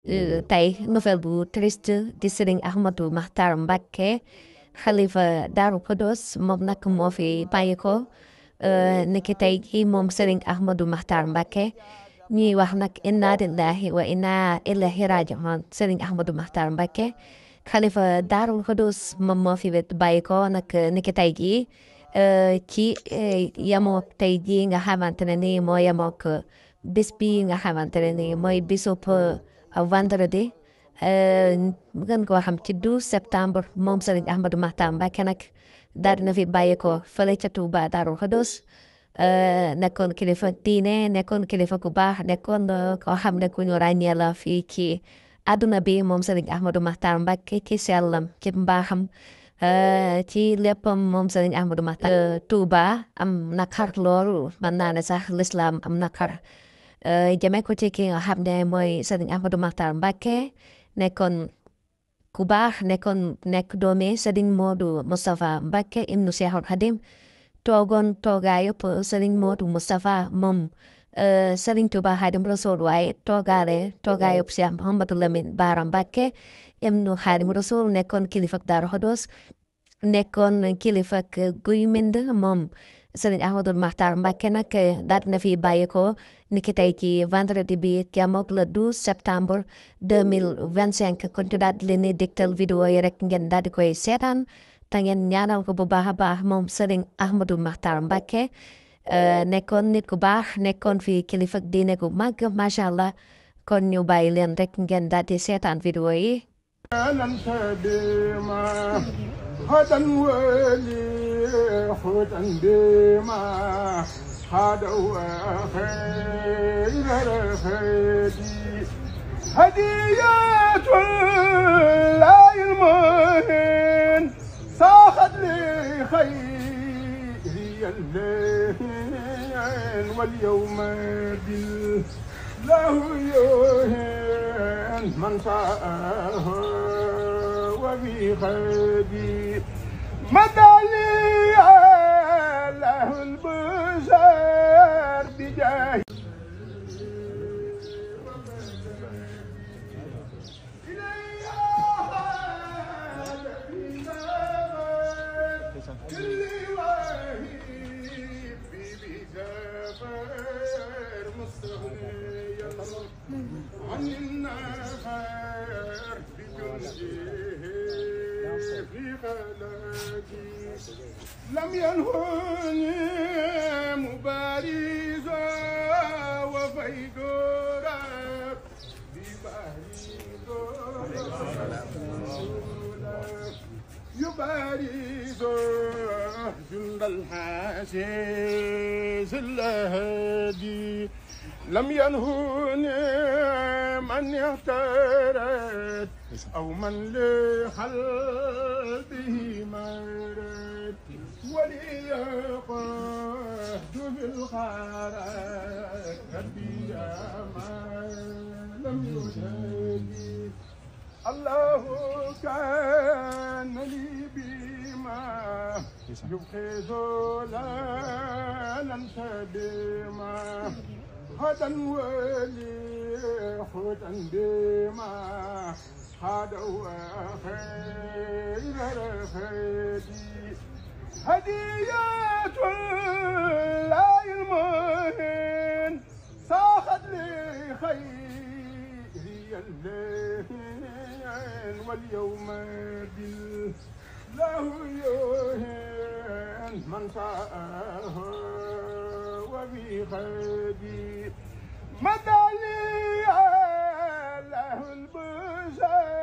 tey nouvelle bu triste di Serigne Ahmadou Makhtar Mbacké xalifa Daaru Xudoos moom nag moo fi bàyyi ko niki tey jii moom Serigne Ahmadou Makhtar Mbacké ñuy wax nag inna lillahi wa inna ilayhi raji'un Serigne Ahmadou Makhtar Mbacké xalifa Daaru Xudoos moom moo fi bàyyi ko nag niki tey jii ci yamook tey jii nga xamante ne nii moo yamook bis bi nga xamante ne nii mooy bisub vendredi gën koo xam ci 12 septembre moom Serigne Ahmadou Makhtar Mbacké nag daal dina fi bàyyi ko fële ca Touba Darou Khoudoss nekkoon kilifa diine nekkoon kilifa ku baax nekkoon koo xam ne ku ñu ràññee la fii ci àdduna bi moom Serigne Ahmadou Makhtar Mbacké ci sellam ci mbaaxam ci léppam moom Serigne Ahmadou Makhtar Touba am nakar loolu mën naa ne sax l'islam am nakar jëmee ko ci ki nga xam ne mooy Serigne Ahmadou Makhtar Mbacké nekkoon ku baax nekk doomi Serigne Modou Moustapha Mbacké ibnu Cheikhul Khadim toogoon toogaayub Serigne Modou Moustapha moom Serigne Touba Khadim Rasoul waaye toogaayub Cheikh Mouhamadou Lamine Bara Mbacké ibnu Khadim Rasoul nekkoon kilifak Darou Khoudoss nekkoon kilifak Guy Mbind moom Serigne Ahmadou Makhtar Mbacké nag daal na fi bàyyi ko niki tey ci vendredi bi yamook le 12 septembre 2025 kon ci daal di leen di dégtal vidéo yi rek ngeen daal di koy seetaan te ngeen ñaanal ko bu baax a baax moom Serigne Ahmadou Makhtar Mbacké nekkoon nit ku baax nekkoon fi kilifa diine gu màgg macha allah kon ñu bàyyi leen rek ngeen daal di seetaan vidéo yi. هدية الله المهين صاخت لي خيري الليل واليوم بالله يهين من سأله وفي خيري مدى لي له البشر بجاه عن النفر بجنده في فلكي لم ينهني مبارزا وفيد رب يبارز جند الحاسس الهادي لم ينهني من يخترت أو من لقلبه مرد وليقهد في الخرج ربي ما لم يجدي الله كان لي بما يبقي لا ننسى بما هدى ولي هدى بما هدى خير رفدي هدية الله المهين صاخت لي خيري الليل واليوم بالله يهين من سأله وفي خيري مدى لي له البشر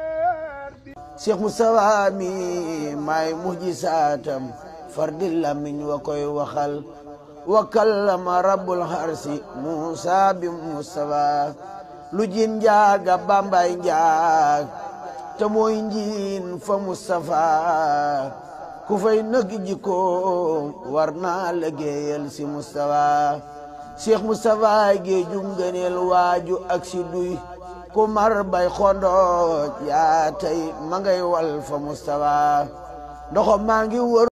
Cheikh Moustapha mi may mujisaatam fardilla min wa koy waxal wa kallama rabbul harsi Musa bi Moustapha lu jin njaaga bambay njaag te mooy njiin fa Moustapha ku fay nëg jikkoom war naa liggéeyal si Moustapha Cheikh Moustapha géeju ngëneel waaju ak si duy ku mar bay xondooj yaa tey ma ngay wal fa Moustapha ndoxo maa ngi wër